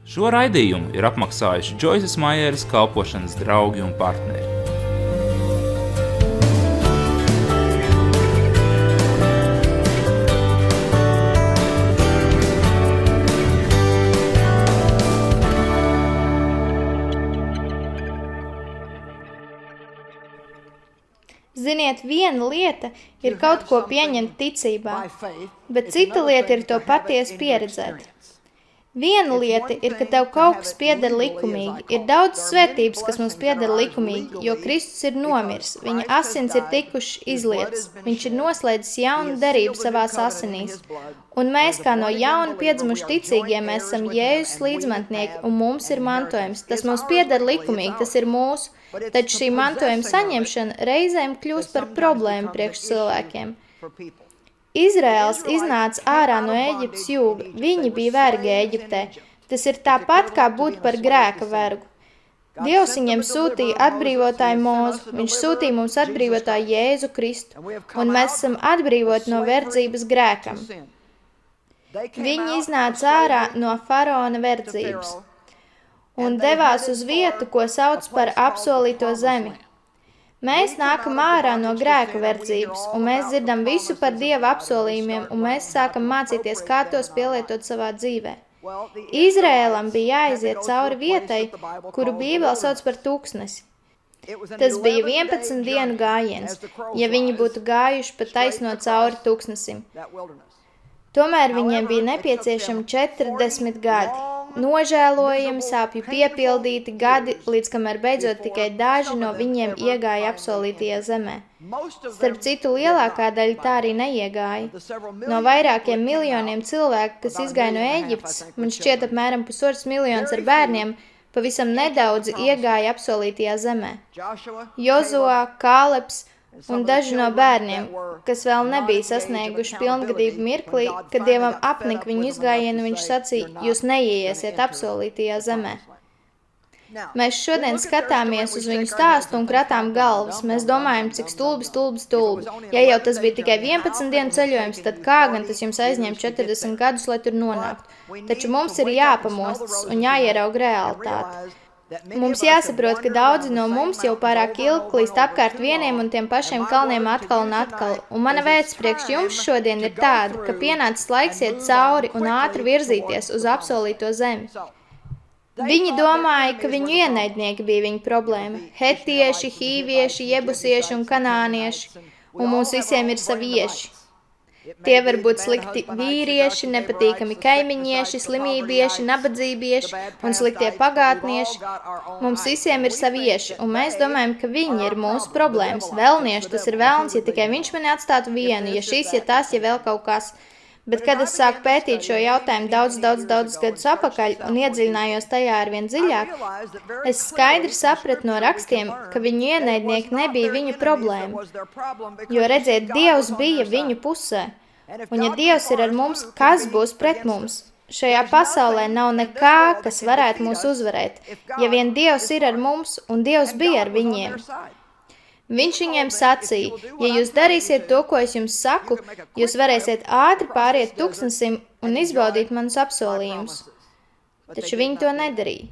Šo raidījumu ir apmaksājuši Džoisas Maieres kalpošanas draugi un partneri. Ziniet, viena lieta ir kaut ko pieņemt ticībā, bet cita lieta ir to patiesi pieredzēt. Viena lieta ir, ka tev kaut kas pieder likumīgi. Ir daudz svētības, kas mums pieder likumīgi, jo Kristus ir nomiris, viņa asins ir tikušas izlietas, viņš ir noslēdzis jaunu derību savās asinīs. Un mēs, kā no jauna piedzimuši ticīgie, mēs esam Jēzus līdzmantnieki, un mums ir mantojums. Tas mums pieder likumīgi, tas ir mūsu, taču šī mantojuma saņemšana reizēm kļūst par problēmu priekš cilvēkiem. Izraels iznāca ārā no Ēģiptes jūga, viņi bija vergi Ēģiptē. Tas ir tāpat, kā būt par grēka vergu. Dievs viņiem sūtīja atbrīvotāju Mūzu, viņš sūtīja mums atbrīvotāju Jēzu Kristu, un mēs esam atbrīvoti no verdzības grēkam. Viņi iznāca ārā no faraona verdzības un devās uz vietu, ko sauc par apsolīto zemi. Mēs nākam ārā no grēka verdzības, un mēs dzirdam visu par Dieva apsolījumiem, un mēs sākam mācīties, kā tos pielietot savā dzīvē. Izrēlam bija jāiziet cauri vietai, kuru Bībele sauc par tūkstnesi. Tas bija 11 dienu gājiens, ja viņi būtu gājuši pa taisno cauri tūkstnesim. Tomēr viņiem bija nepieciešami 40 gadi, nožēlojami, sāpju piepildīti gadi, līdz kamēr beidzot tikai daži no viņiem iegāja apsolītajā zemē. Starp citu, lielākā daļa tā arī neiegāja. No vairākiem miljoniem cilvēku, kas izgāja no Ēģiptes, man šķiet apmēram 1,5 miljonus ar bērniem, pavisam nedaudzi iegāja apsolītajā zemē. Jozuā, Kālebs un daži no bērniem, kas vēl nebija sasnieguši pilngadību mirklī, kad Dievam apnika viņu izgājienu, viņš sacīja, jūs neieiesiet apsolītajā zemē. Mēs šodien skatāmies uz viņu stāstu un kratām galvas. Mēs domājam, cik stulbi. Ja jau tas bija tikai 11 dienu ceļojums, tad kā gan tas jums aizņem 40 gadus, lai tur nonāktu? Taču mums ir jāpamostas un jāieraug realitāte. Mums jāsaprot, ka daudzi no mums jau pārāk ilgi klīst apkārt vieniem un tiem pašiem kalniem atkal un atkal. Un mana vēsts priekš jums šodien ir tāda, ka pienācis laiks iet cauri un ātri virzīties uz apsolīto zemi. Viņi domāja, ka viņu ienaidnieki bija viņa problēma. Hetieši, hīvieši, jebusieši un kanānieši. Un mums visiem ir savi ieši. Tie var būt slikti vīrieši, nepatīkami kaimiņieši, slimībieši, nabadzībieši un sliktie pagātnieši. Mums visiem ir savi ieši, un mēs domājam, ka viņi ir mūsu problēmas. Vēlnieši, tas ir vēlns, ja tikai viņš mani atstātu vienu, ja šis, ja tas, ja vēl kaut kas. Bet, kad es sāku pētīt šo jautājumu daudz gadus apakaļ un iedziļinājos tajā arvien dziļāk, es skaidri sapratu no rakstiem, ka viņu ienaidnieki nebija viņu problēma. Jo, redziet, Dievs bija viņu pusē. Un ja Dievs ir ar mums, kas būs pret mums? Šajā pasaulē nav nekā, kas varētu mūs uzvarēt. Ja vien Dievs ir ar mums, un Dievs bija ar viņiem. Viņš viņiem sacīja, ja jūs darīsiet to, ko es jums saku, jūs varēsiet ātri pāriet tūkstnesim un izbaudīt manus apsolījumus. Taču viņi to nedarīja.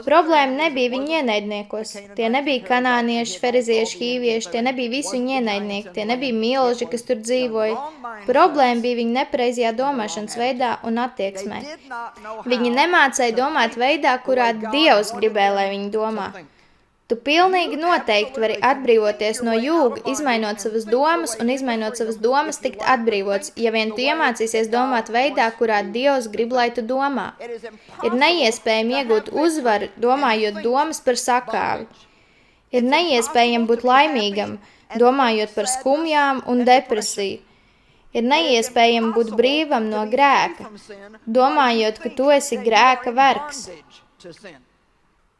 Problēma nebija viņu ienaidniekos. Tie nebija kanānieši, ferizieši, hīvieši, tie nebija visi viņu ienaidnieki, tie nebija milži, kas tur dzīvoja. Problēma bija viņu nepareizajā domāšanas veidā un attieksmē. Viņi nemācēja domāt veidā, kurā Dievs gribēja, lai viņi domā. Tu pilnīgi noteikti vari atbrīvoties no jūga, izmainot savas domas un izmainot savas domas tikt atbrīvots, ja vien tu iemācīsies domāt veidā, kurā Dievs grib, lai tu domā. Ir neiespējami iegūt uzvaru, domājot domas par sakāvi. Ir neiespējami būt laimīgam, domājot par skumjām un depresiju. Ir neiespējami būt brīvam no grēka, domājot, ka tu esi grēka vergs.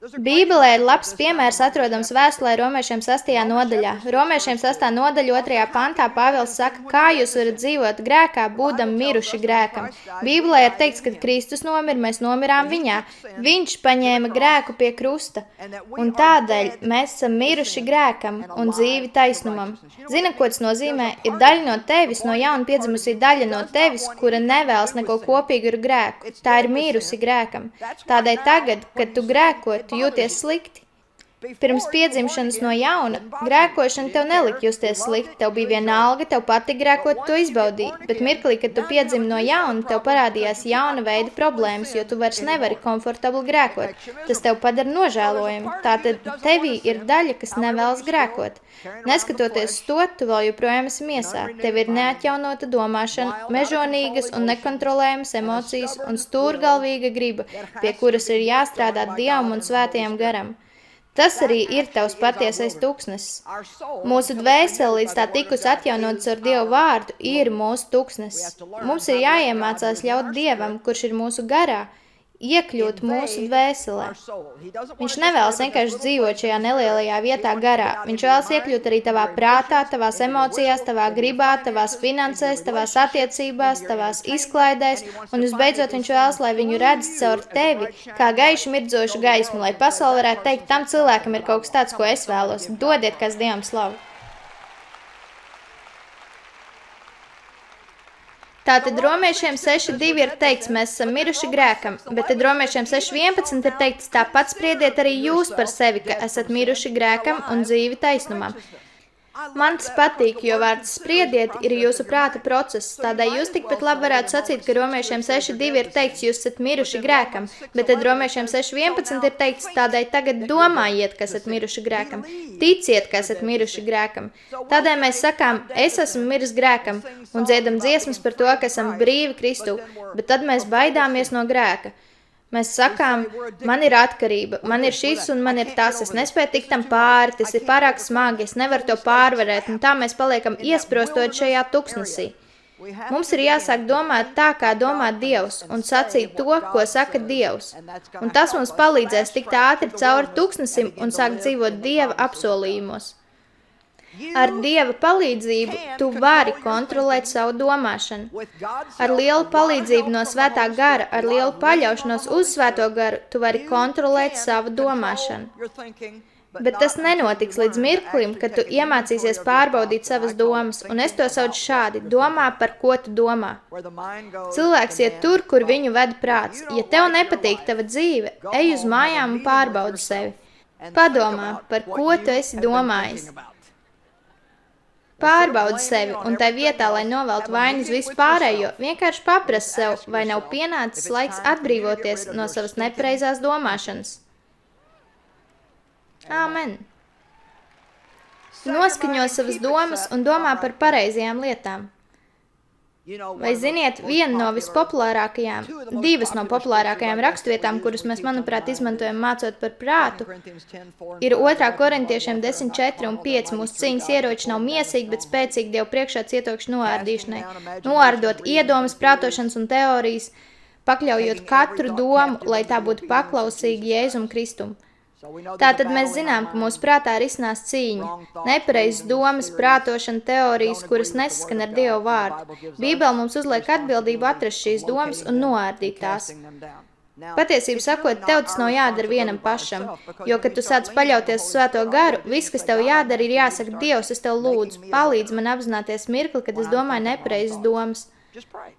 Bībelē ir labs piemērs atrodams vēstulē Romiešiem 6. nodaļā. Romiešiem 6. nodaļa 2. pantā Pāvils saka, kā jūs varat dzīvot grēkā, būdam miruši grēkam. Bībelē ir teikts, ka Kristus nomira, mēs nomirām viņā. Viņš paņēma grēku pie krusta, un tādēļ mēs esam miruši grēkam un dzīvi taisnumam. Zina, ko tas nozīmē? Ir daļa no tevis, no jauna piedzimusī daļa no tevis, kura nevēlas neko kopīgu ar grēku. Tā ir mirusi grēkam. Tādēļ tagad, kad tu grēko, tu jūties slikti. Pirms piedzimšanas no jauna, grēkošana tev nelika justies slikti, tev bija vienalga, tev patika grēkot, to izbaudīji, bet mirklī, kad tu piedzimi no jauna, tev parādījās jauna veida problēmas, jo tu vairs nevari komfortabli grēkot. Tas tev padara nožēlojami, tātad tevī ir daļa, kas nevēlas grēkot. Neskatoties to, tu vēl joprojām esi miesā, tev ir neatjaunota domāšana, mežonīgas un nekontrolējamas emocijas un stūrgalvīga griba, pie kuras ir jāstrādā Dievam un svētajam garam. Tas arī ir tavs patiesais tūkstnesis. Mūsu dvēsele, līdz tā tikus atjaunotas ar Dievu vārdu, ir mūsu tūkstnesis. Mums ir jāiemācās ļaut Dievam, kurš ir mūsu garā, iekļūt mūsu dvēselē. Viņš nevēlas vienkārši dzīvot šajā nelielajā vietā garā. Viņš vēlas iekļūt arī tavā prātā, tavās emocijās, tavā gribā, tavās finansēs, tavās attiecībās, tavās izklaidēs, un visbeidzot viņš vēlas, lai viņu redz caur tevi, kā gaišu mirdzošu gaismu, lai pasaule varētu teikt, tam cilvēkam ir kaut kas tāds, ko es vēlos. Dodiet, kas Dievam slavu. Tātad Romiešiem 6.2 ir teikts, mēs esam miruši grēkam, bet tad Romiešiem 6.11 ir teikts, tāpat spriediet arī jūs par sevi, ka esat miruši grēkam un dzīvi taisnumam. Man tas patīk, jo vārds spriediet ir jūsu prāta process, tādēļ jūs tikpat labi varētu sacīt, ka Romiešiem 6.2 ir teikts, jūs esat miruši grēkam, bet tad Romiešiem 6.11 ir teikts, tādēļ tagad domājiet, ka esat miruši grēkam, ticiet, ka esat miruši grēkam. Tādēļ mēs sakām, es esmu miris grēkam un dziedam dziesmas par to, ka esam brīvi Kristu, bet tad mēs baidāmies no grēka. Mēs sakām, man ir atkarība, man ir šis un man ir tas, es nespēju tikt tam pāri, tas ir pārāk smagi, es nevaru to pārvarēt, un tā mēs paliekam iesprostot šajā tuksnesī. Mums ir jāsāk domāt tā, kā domā Dievs, un sacīt to, ko saka Dievs. Un tas mums palīdzēs tikt ātri cauri tuksnesim un sākt dzīvot Dieva apsolījumos. Ar Dieva palīdzību tu vari kontrolēt savu domāšanu. Ar lielu palīdzību no svētā gara, ar lielu paļaušanos uz svēto garu, tu vari kontrolēt savu domāšanu. Bet tas nenotiks līdz mirklim, kad tu iemācīsies pārbaudīt savas domas, un es to saucu šādi, domā, par ko tu domā. Cilvēks iet tur, kur viņu ved prāts. Ja tev nepatīk tava dzīve, ej uz mājām un pārbaudi sevi. Padomā, par ko tu esi domājis. Pārbaudi sevi, un tai vietā, lai noveltu vainu uz visu pārējo, vienkārši paprast sev, vai nav pienācis laiks atbrīvoties no savas nepareizās domāšanas. Āmen! Noskaņo savas domas un domā par pareizajām lietām. Vai ziniet, viena no vispopulārākajām, divas no populārākajām rakstvietām, kuras mēs, manuprāt, izmantojam mācot par prātu, ir 2. Korintiešiem 10.4 un 5. Mūsu cīņas ieroči nav miesīgi, bet spēcīgi Dievu priekšā cietokšu noārdīšanai, noārdot iedomas, prātošanas un teorijas, pakļaujot katru domu, lai tā būtu paklausīga Jēzum Kristum. Tātad mēs zinām, ka mūsu prātā risinās cīņa, nepareizas domas, prātošana, teorijas, kuras nesaskan ar Dievu vārdu. Bībele mums uzliek atbildību atrast šīs domas un noārdīt tās. Patiesību sakot, tev tas nav jādara vienam pašam, jo, kad tu sāc paļauties uz svēto garu, viss, kas tev jādara, ir jāsaka, Dievs, es tev lūdzu, palīdz man apzināties mirkli, kad es domāju nepareizas domas.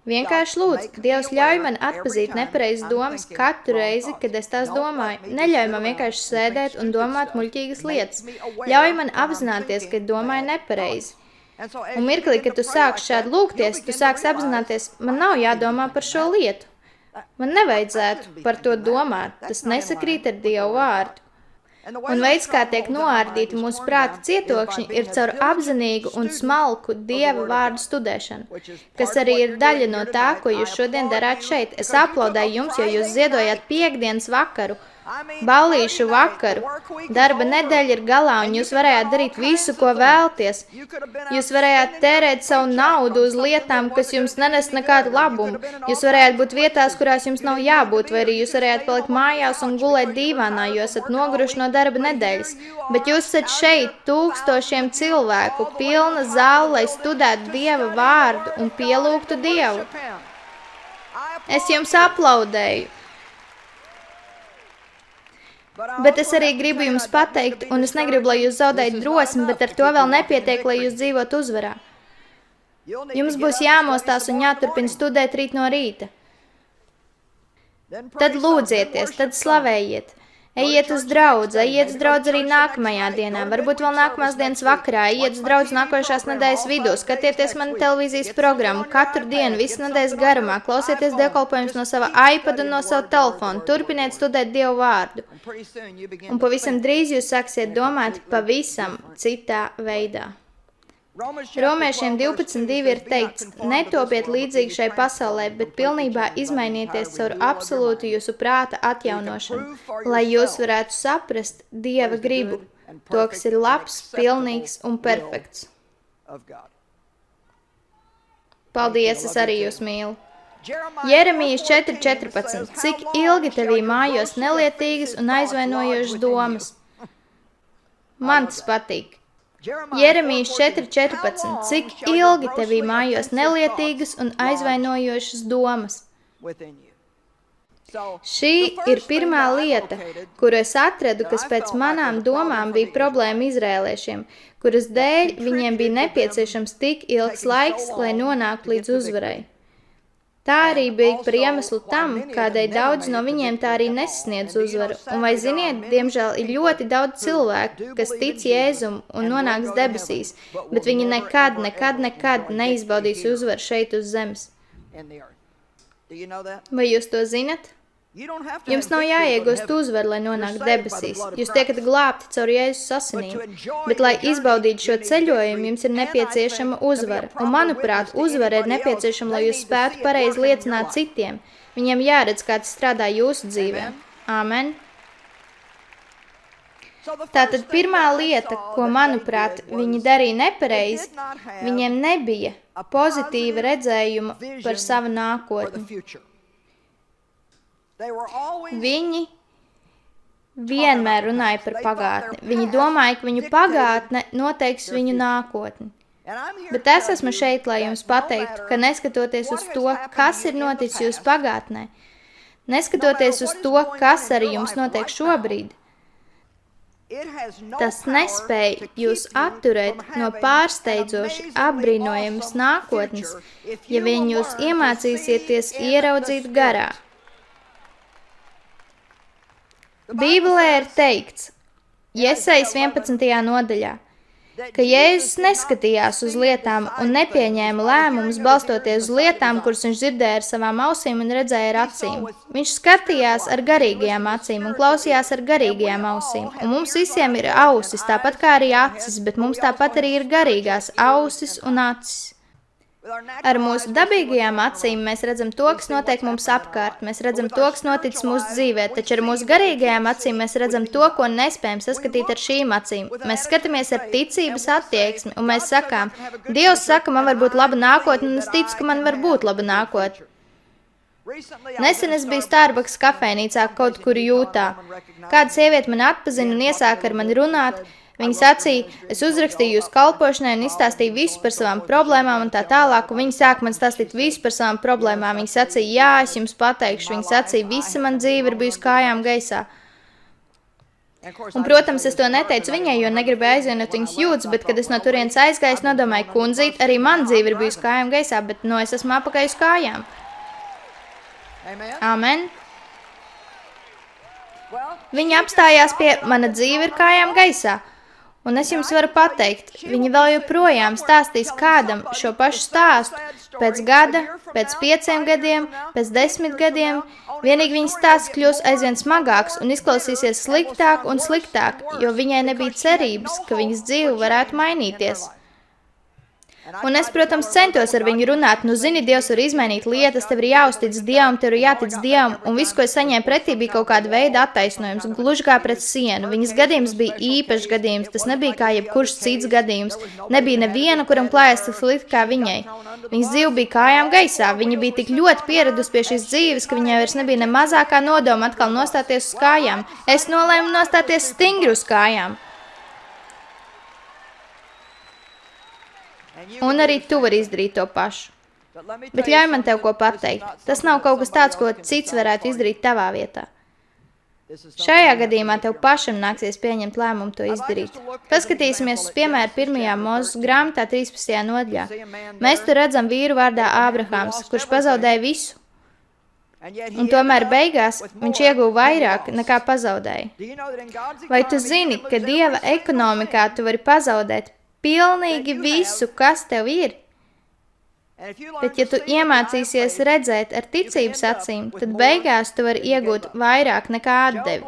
Vienkārši lūdzu, Dievs ļauj man atpazīt nepareizas domas katru reizi, kad es tās domāju. Neļauj man vienkārši sēdēt un domāt muļķīgas lietas. Ļauj man apzināties, ka domāju nepareizi. Un mirklī, kad tu sāksi šādi lūgties, tu sāksi apzināties, man nav jādomā par šo lietu. Man nevajadzētu par to domāt, tas nesakrīt ar Dievu vārdu. Un veids, kā tiek noārdīti mūsu prāta cietokšņi, ir caur apzinīgu un smalku Dieva vārdu studēšanu, kas arī ir daļa no tā, ko jūs šodien darāt šeit. Es aplaudēju jums, jo jūs ziedojāt piektdienas vakaru, ballīšu vakaru. Darba nedēļa ir galā, un jūs varējāt darīt visu, ko vēlties. Jūs varējāt tērēt savu naudu uz lietām, kas jums nenes nekādu labumu. Jūs varējāt būt vietās, kurās jums nav jābūt, vai arī jūs varējāt palikt mājās un gulēt dīvānā, jo esat noguruši no darba nedēļas. Bet jūs esat šeit, tūkstošiem cilvēku, pilna zāle, lai studētu Dieva vārdu un pielūgtu Dievu. Es jums aplaudēju. Bet es arī gribu jums pateikt, un es negribu, lai jūs zaudējat drosmi, bet ar to vēl nepietiek, lai jūs dzīvot uzvarā. Jums būs jāmostās un jāturpina studēt rīt no rīta. Tad lūdzieties, tad slavējiet. Ejiet uz draudzi arī nākamajā dienā, varbūt vēl nākamās dienas vakarā, ejiet uz draudzi nākošās nedēļas vidū, skatieties manu televīzijas programmu, katru dienu, visu nedēļas garumā, klausieties dievkalpojumus no sava iPad un no sava telefona, turpiniet studēt Dievu vārdu. Un pavisam drīz jūs sāksiet domāt pavisam citā veidā. Romiešiem 12.2 ir teikts, netopiet līdzīgi šai pasaulē, bet pilnībā izmainieties caur absolūtu jūsu prāta atjaunošanu, lai jūs varētu saprast Dieva gribu, to, kas ir labs, pilnīgs un perfekts. Paldies, es arī jūs mīlu. Jeremijas 4.14. Cik ilgi tevī mājos nelietīgas un aizvainojošas domas? Man tas patīk. Jeremijas 4.14. Cik ilgi tevī mājos nelietīgas un aizvainojošas domas? Šī ir pirmā lieta, kuru es atradu, kas pēc manām domām bija problēma izrēliešiem, kuras dēļ viņiem bija nepieciešams tik ilgs laiks, lai nonāktu līdz uzvarai. Tā arī bija par iemeslu tam, kādēļ daudz no viņiem tā arī nesasniedz uzvaru. Un vai ziniet, diemžēl ir ļoti daudz cilvēku, kas tic Jēzum un nonāks debesīs, bet viņi nekad neizbaudīs uzvaru šeit uz zemes. Vai jūs to zinat? Jums nav jāiegūst uzvaru, lai nonāktu debesīs. Jūs tiekat glābti caur Jēzus asinīm. Bet, lai izbaudītu šo ceļojumu, jums ir nepieciešama uzvara. Un, manuprāt, uzvara ir nepieciešama, lai jūs spētu pareizi liecināt citiem. Viņiem jāredz, kā tas strādā jūsu dzīvē. Āmen. Tātad pirmā lieta, ko, manuprāt, viņi darīja nepareizi, viņiem nebija pozitīva redzējuma par savu nākotni. Viņi vienmēr runāja par pagātni. Viņi domāja, ka viņu pagātne noteiks viņu nākotni. Bet es esmu šeit, lai jums pateiktu, ka neskatoties uz to, kas ir noticis jūsu pagātnē, neskatoties uz to, kas arī jums notiek šobrīd, tas nespēja jūs atturēt no pārsteidzoši apbrīnojamas nākotnes, ja vien jūs iemācīsieties ieraudzīt garā. Bībelē ir teikts, Jesajas 11. nodaļā, ka Jēzus neskatījās uz lietām un nepieņēma lēmumus balstoties uz lietām, kuras viņš dzirdēja ar savām ausīm un redzēja ar acīm. Viņš skatījās ar garīgajām acīm un klausījās ar garīgajām ausīm. Un mums visiem ir ausis, tāpat kā arī acis, bet mums tāpat arī ir garīgās ausis un acis. Ar mūsu dabīgajām acīm mēs redzam to, kas notiek mums apkārt, mēs redzam to, kas noticis mūsu dzīvē, taču ar mūsu garīgajām acīm mēs redzam to, ko nespējam saskatīt ar šīm acīm. Mēs skatāmies ar ticības attieksmi, un mēs sakām, Dievs saka, man var būt laba nākotne, un es ticu, ka man var būt laba nākotne. Nesen es biju Starbucks kafejnīcā kaut kur Jūtā. Kāda sieviete man atpazina un iesāka ar mani runāt. Viņa sacīja, es uzrakstīju jūs kalpošanai un izstāstīju visu par savām problēmām un tā tālāk, un viņa sāka man stāstīt visu par savām problēmām. Viņa sacīja, jā, es jums pateikšu. Viņa sacīja, visa man dzīve ir bijusi kājām gaisā. Un, protams, es to neteicu viņai, jo negribēju aizvienot viņas jūtas, bet, kad es no turienes aizgāju, es nodomāju, kundzīt, arī man dzīve ir bijusi kājām gaisā, bet, es esmu apakaļ uz kājām. Amen. Viņa apstājās pie, mana dzīve ir kājām gaisā. Un es jums varu pateikt, viņi vēl joprojām stāstīs kādam šo pašu stāstu pēc gada, pēc 5 gadiem, pēc 10 gadiem. Vienīgi viņas stāsts kļūs aizvien smagāks un izklausīsies sliktāk un sliktāk, jo viņai nebija cerības, ka viņas dzīve varētu mainīties. Un es, protams, centos ar viņu runāt, nu zini, Dievs var izmainīt lietas, tev ir jāuztic Dievam, tev ir jātic Dievam, un viss, ko es saņēmu pretī, bija kaut kāda veida attaisnojums, gluži kā pret sienu. Viņas gadījums bija īpašs gadījums, tas nebija kā jebkurš cits gadījums, nebija neviena, kuram klājās tik slikti kā viņai. Viņas dzīve bija kājām gaisā, viņa bija tik ļoti pieradusi pie šīs dzīves, ka viņai vairs nebija ne mazākā nodoma atkal nostāties uz kājām. Es nolēmu nostāties stingri uz kājām. Un arī tu vari izdarīt to pašu. Bet ļauj man tev ko pateikt. Tas nav kaut kas tāds, ko cits varētu izdarīt tavā vietā. Šajā gadījumā tev pašam nāksies pieņemt lēmumu to izdarīt. Paskatīsimies uz piemēru 1. Mūzes grāmatā 13. nodaļā. Mēs tur redzam vīru vārdā Ābrahāms, kurš pazaudēja visu. Un tomēr beigās viņš ieguva vairāk nekā pazaudēja. Vai tu zini, ka Dieva ekonomikā tu vari pazaudēt pilnīgi visu, kas tev ir? Bet ja tu iemācīsies redzēt ar ticības acīm, tad beigās tu vari iegūt vairāk nekā atdevi.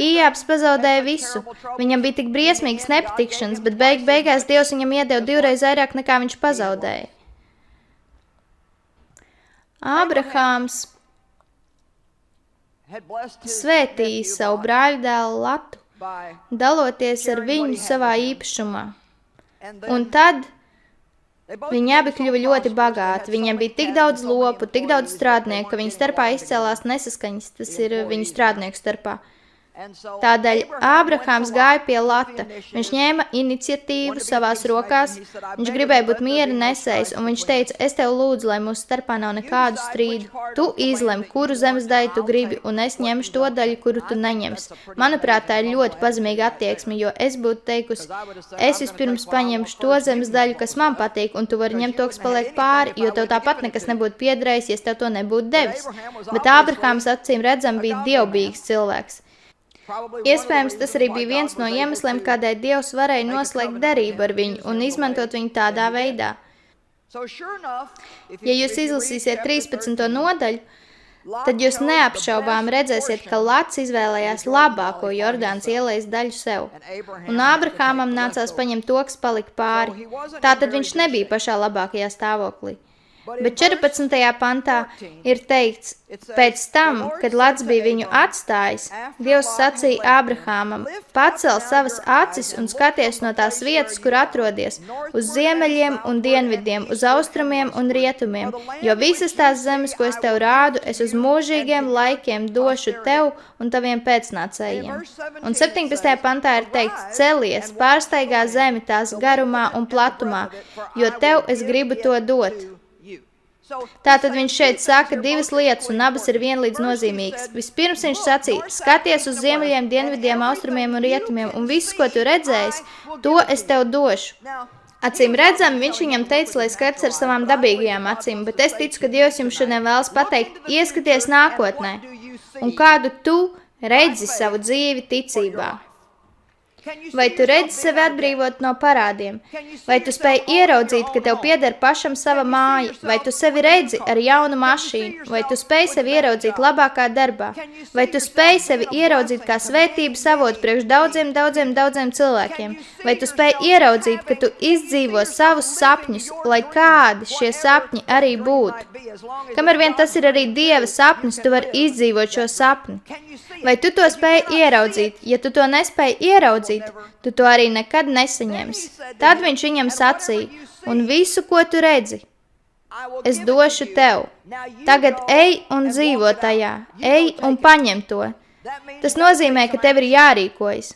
Ījāps pazaudēja visu. Viņam bija tik briesmīgas nepatikšanas, bet beigās Dievs viņam iedeva 2 reizes vairāk nekā viņš pazaudēja. Ābrahāms svētīja savu brāļdēlu Latu, daloties ar viņu savā īpašumā. Un tad viņi abi kļuva ļoti bagāti. Viņiem bija tik daudz lopu, tik daudz strādnieku, ka viņu starpā izcēlās nesaskaņas, tas ir viņu strādnieku starpā. Tādēļ Ābrahāms gāja pie Lata. Viņš ņēma iniciatīvu savās rokās, viņš gribēja būt miera nesējs, un viņš teica, es tev lūdzu, lai mūsu starpā nav nekādu strīdu. Tu izlem, kuru zemes daļu tu gribi, un es ņemšu to daļu, kuru tu neņemsi. Manuprāt, tā ir ļoti pazemīga attieksme, jo es būtu teikusi, es vispirms paņemšu to zemes daļu, kas man patīk, un tu vari ņemt to, kas paliek pāri, jo tev tāpat nekas nebūtu piederējis, ja es tev to nebūtu devis. Bet Ābrahāms acīm redzam bija dievbijīgs cilvēks. Iespējams, tas arī bija viens no iemesliem, kādēļ Dievs varēja noslēgt derību ar viņu un izmantot viņu tādā veidā. Ja jūs izlasīsiet 13. nodaļu, tad jūs neapšaubām redzēsiet, ka Lats izvēlējās labāko Jordānas ielejas daļu sev. Un Ābrahāmam nācās paņemt to, kas palika pāri. Tātad viņš nebija pašā labākajā stāvoklī. Bet 14. pantā ir teikts, pēc tam, kad Lats bija viņu atstājis, Dievs sacīja Ābrahāmam, pacel savas acis un skaties no tās vietas, kur atrodies, uz ziemeļiem un dienvidiem, uz austrumiem un rietumiem, jo visas tās zemes, ko es tev rādu, es uz mūžīgiem laikiem došu tev un taviem pēcnācējiem. Un 17. pantā ir teikts, celies, pārstaigā zemi tās garumā un platumā, jo tev es gribu to dot. Tātad viņš šeit saka 2 lietas, un abas ir vienlīdz nozīmīgas. Vispirms viņš sacīja, skaties uz ziemeļiem, dienvidiem, austrumiem un rietumiem, un viss, ko tu redzēsi, to es tev došu. Acīm redzam, viņš viņam teica, lai skats ar savām dabīgajām acīm, bet es ticu, ka Dievs jums šodien vēlas pateikt, ieskaties nākotnē, un kādu tu redzi savu dzīvi ticībā. Vai tu redzi sevi atbrīvot no parādiem? Vai tu spēj ieraudzīt, ka tev pieder pašam sava māja? Vai tu sevi redzi ar jaunu mašīnu? Vai tu spēj sevi ieraudzīt labākā darbā? Vai tu spēj sevi ieraudzīt kā svētības avotu priekš daudziem cilvēkiem? Vai tu spēj ieraudzīt, ka tu izdzīvo savus sapņus, lai kādi šie sapņi arī būtu? Kamēr vien tas ir arī Dieva sapnis, tu vari izdzīvot šo sapni. Vai tu to spēj ieraudzīt? Ja tu to nespēj ieraudzīt, tu to arī nekad nesaņemsi. Tad viņš viņam sacīja, un visu, ko tu redzi, es došu tev. Tagad ej un dzīvo tajā, ej un paņem to. Tas nozīmē, ka tev ir jārīkojas.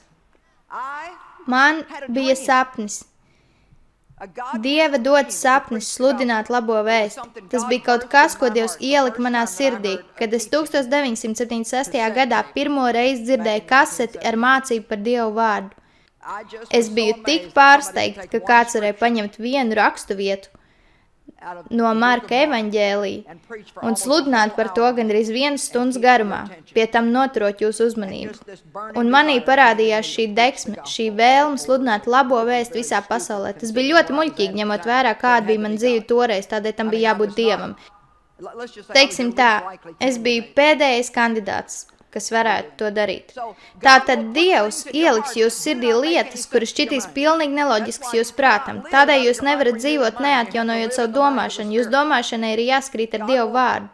Man bija sapnis. Dieva dots sapnis sludināt labo vēsti. Tas bija kaut kas, ko Dievs ielika manā sirdī, kad es 1976. gadā pirmo reizi dzirdēju kaseti ar mācību par Dievu vārdu. Es biju tik pārsteigta, ka kāds varēja paņemt vienu rakstu vietu no Marka evaņģēlija un sludināt par to gandrīz 1 stundas garumā, pie tam noturot jūsu uzmanību. Un manī parādījās šī deksme, šī vēlme sludināt labo vēstu visā pasaulē. Tas bija ļoti muļķīgi, ņemot vērā, kāda bija man dzīve toreiz, tādēļ tam bija jābūt Dievam. Teiksim tā, es biju pēdējais kandidāts. kas varētu to darīt. Tātad Dievs ieliks jūsu sirdī lietas, kuras šķitīs pilnīgi neloģiskas jūsu prātam. Tādēļ jūs nevarat dzīvot neatjaunojot savu domāšanu. Jūsu domāšanai ir jāskrīt ar Dievu vārdu.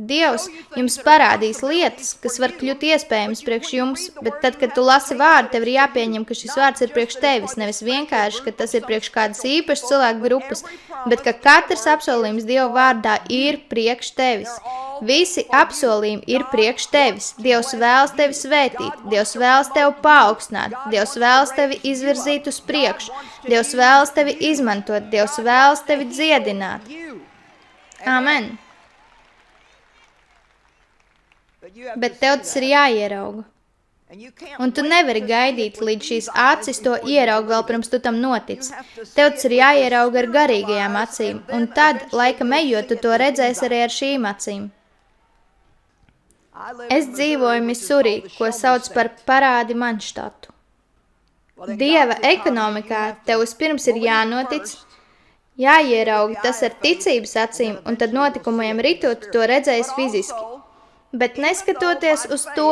Dievs jums parādīs lietas, kas var kļūt iespējams priekš jums, bet tad, kad tu lasi vārdu, tev ir jāpieņem, ka šis vārds ir priekš tevis, nevis vienkārši, ka tas ir priekš kādas īpašas cilvēku grupas, bet ka katrs apsolījums Dieva vārdā ir priekš tevis. Visi apsolījumi ir priekš tevis. Dievs vēlas tevi svētīt, Dievs vēlas tevi paaugstināt, Dievs vēlas tevi izvirzīt uz priekšu, Dievs vēlas tevi izmantot, Dievs vēlas tevi dziedināt. Amen. Bet tev tas ir jāierauga. Un tu nevari gaidīt, līdz šīs acis to ierauga vēl pirms tu tam notic. Tev tas ir jāierauga ar garīgajām acīm, un tad, laikam ejot, tu to redzēsi arī ar šīm acīm. Es dzīvoju Missouri, ko sauc par parādi man štatu. Dieva ekonomikā tev vispirms ir jānotic, jāierauga tas ar ticības acīm, un tad notikumiem ritot to redzēs fiziski. Bet neskatoties uz to,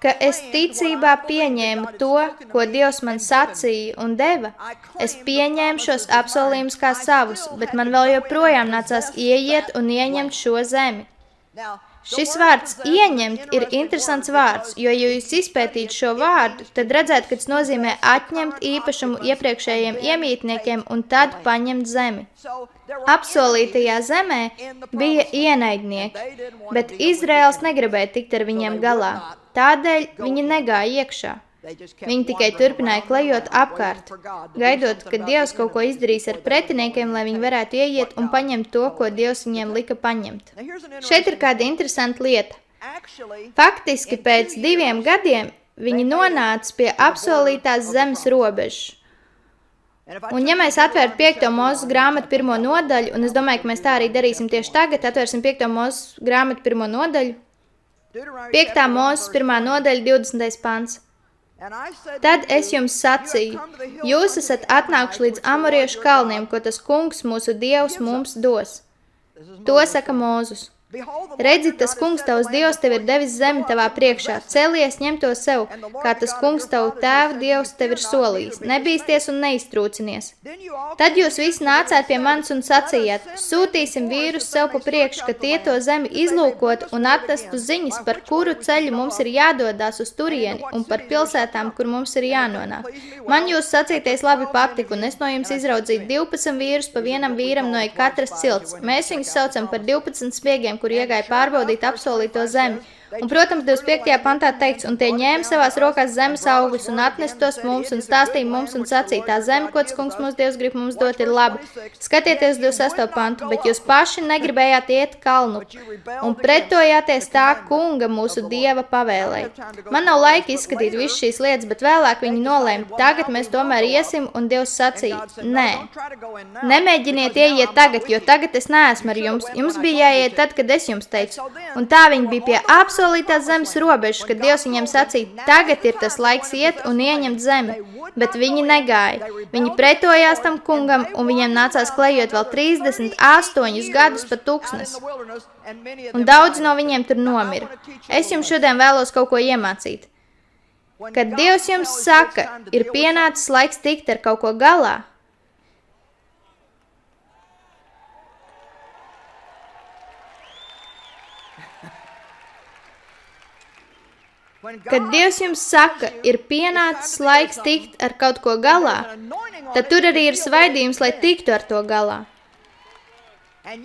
ka es ticībā pieņēmu to, ko Dievs man sacīja un deva, es pieņēmu šos apsolījumus kā savus, bet man vēl joprojām nācās ieiet un ieņemt šo zemi. Šis vārds ieņemt ir interesants vārds, jo, ja jūs izpētītu šo vārdu, tad redzētu, ka tas nozīmē atņemt īpašumu iepriekšējiem iemītniekiem un tad paņemt zemi. Apsolītajā zemē bija ienaidnieki, bet Izraels negribēja tikt ar viņiem galā. Tādēļ viņi negāja iekšā. Viņi tikai turpināja klejot apkārt, gaidot, ka Dievs kaut ko izdarīs ar pretiniekiem, lai viņi varētu ieiet un paņemt to, ko Dievs viņiem lika paņemt. Šeit ir kāda interesanta lieta. Faktiski pēc 2 gadiem viņi nonāca pie apsolītās zemes robežas. Un ja mēs atvērtu 5. Mūzes grāmatu 1. nodaļu, un es domāju, ka mēs tā arī darīsim tieši tagad, atvērsim 5. Mūzes grāmatu 1. nodaļu, 5. Mūzes 1. nodaļa 20. pants. Tad es jums sacīju, jūs esat atnākuši līdz Amoriešu kalniem, ko tas kungs mūsu Dievs mums dos. To saka Mūzus. Redzi, tas kungs tavs Dievs tev ir devis zemi tavā priekšā, celies, ņem to sev, kā tas kungs tavu tēvu Dievs tev ir solījis, nebīsties un neiztrūcinies. Tad jūs visi nācāt pie manis un sacījāt, sūtīsim vīrus sev pa priekšu, ka tie to zemi izlūkot un atnestu ziņas, par kuru ceļu mums ir jādodās uz turieni un par pilsētām, kur mums ir jānonāk. Man jūs sacītais labi patika, un es no jums izraudzīju 12 vīrus pa vienam vīram no katras cilts. Mēs viņus saucam par 12 spiegiem, kur iegāja pārbaudīt apsolīto zemi. Un, protams, 25. pantā teikts, un tie ņēma savās rokās zemes augļus un atnesa tos mums un stāstīja mums un sacīja, tā zeme, ko tas kungs mūsu Dievs grib mums dot, ir laba. Skatieties 26. pantu, bet jūs paši negribējāt iet kalnu un pretojāties tā kunga mūsu Dieva pavēlei. Man nav laika izskatīt visu šīs lietas, bet vēlāk viņi nolēma, tagad mēs tomēr iesim, un Dievs sacīja, nē, nemēģiniet ieiet tagad, jo tagad es neesmu ar jums. Jums bija jāiet tad, kad es jums teicu. Un tā viņi bija pie apsolītās zemes robežas, kad Dievs viņiem sacīja, tagad ir tas laiks iet un ieņemt zemi, bet viņi negāja. Viņi pretojās tam kungam, un viņiem nācās klejot vēl 38 gadus pa tūkstnes. Un daudz no viņiem tur nomira. Es jums šodien vēlos kaut ko iemācīt. Kad Dievs jums saka, ir pienācis laiks tikt ar kaut ko galā, kad Dievs jums saka, ir pienācis laiks tikt ar kaut ko galā, tad tur arī ir svaidījums, lai tiktu ar to galā.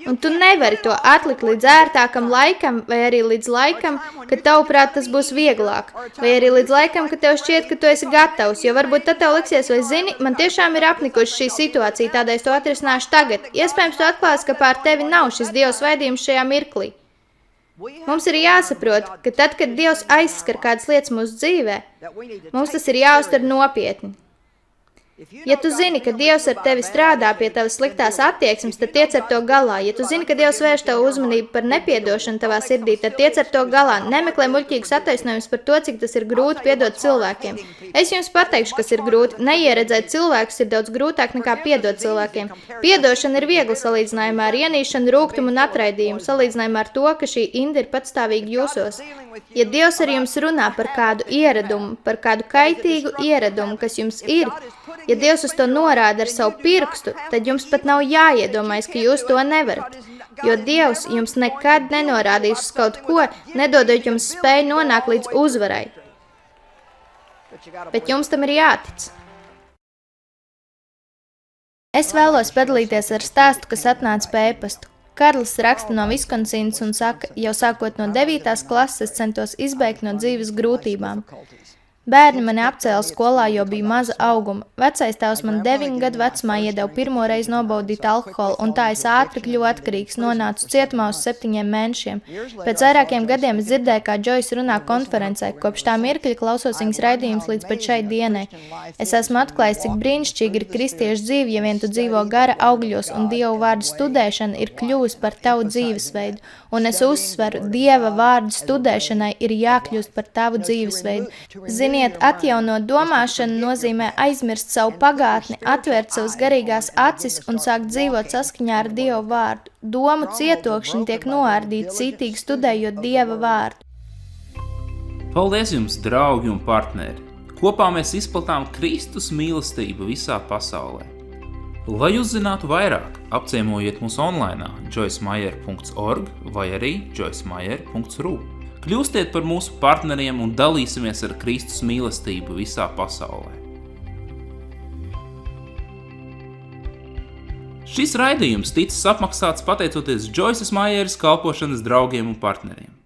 Un tu nevari to atlikt līdz ērtākam laikam, vai arī līdz laikam, kad tavuprāt tas būs vieglāk, vai arī līdz laikam, kad tev šķiet, ka tu esi gatavs, jo varbūt tad tev liksies, vai zini, man tiešām ir apnikuši šī situācija, tādēļ es to atrisināšu tagad. Iespējams, tu atklāsi, ka pār tevi nav šis Dieva svaidījums šajā mirklī. Mums ir jāsaprot, ka tad, kad Dievs aizskar kādas lietas mūsu dzīvē, mums tas ir jāuztver nopietni. Ja tu zini, ka Dievs ar tevi strādā pie tavas sliktās attieksmes, tad tiec ar to galā. Ja tu zini, ka Dievs vērš tavu uzmanību par nepiedošanu tavā sirdī, tad tiec ar to galā. Nemeklē muļķīgus attaisnojumus par to, cik tas ir grūti piedot cilvēkiem. Es jums pateikšu, kas ir grūti. Neieredzēt cilvēkus ir daudz grūtāk nekā piedot cilvēkiem. Piedošana ir viegla salīdzinājumā ar ienīšanu, rūgtumu un atraidījumu, salīdzinājumā ar to, ka šī inde ir patstāvīgi jūsos. Ja Dievs ar jums runā par kādu ieradumu, par kādu kaitīgu ieradumu, kas jums ir, ja Dievs uz to norāda ar savu pirkstu, tad jums pat nav jāiedomājas, ka jūs to nevarat. Jo Dievs jums nekad nenorādīs uz kaut ko, nedodot jums spēju nonākt līdz uzvarai. Bet jums tam ir jātic. Es vēlos padalīties ar stāstu, kas atnāca pa e-pastu. Karls raksta no Viskonsīnas un saka, jau sākot no 9. klases centos izbeigt no dzīves grūtībām. Bērni mani apcēla skolā, jo bija maza auguma. Vecais tēvs man 9 gadu vecumā iedeva pirmo reizi nobaudīt alkoholu, un tā es ātri kļuvu atkarīgs, nonācu cietumā uz 7 mēnešiem. Pēc vairākiem gadiem es dzirdēju, kā Džois runā konferencē, kopš tā mirkļa klausos viņas raidījumus līdz pat šai dienai. Es esmu atklājis, cik brīnišķīgi ir kristiešu dzīve, ja vien tu dzīvo gara augļos, un Dievu vārdu studēšana ir kļuvusi par tavu dzīvesveidu. Un es uzsveru, Dieva vārdu studēšanai ir jākļūst par tavu dzīvesveidu. Ziniet, atjaunot domāšanu nozīmē aizmirst savu pagātni, atvērt savas garīgās acis un sākt dzīvot saskaņā ar Dieva vārdu. Domu cietokšņi tiek noārdīti cītīgi studējot Dieva vārdu. Paldies jums, draugi un partneri! Kopā mēs izplatām Kristus mīlestību visā pasaulē. Lai uzzinātu vairāk, apciemojiet mūs online joycemeyer.org vai arī joycemeyer.ru. Kļūstiet par mūsu partneriem un dalīsimies ar Kristus mīlestību visā pasaulē. Šis raidījums ticis apmaksāts pateicoties Joyces Meyeras kalpošanas draugiem un partneriem.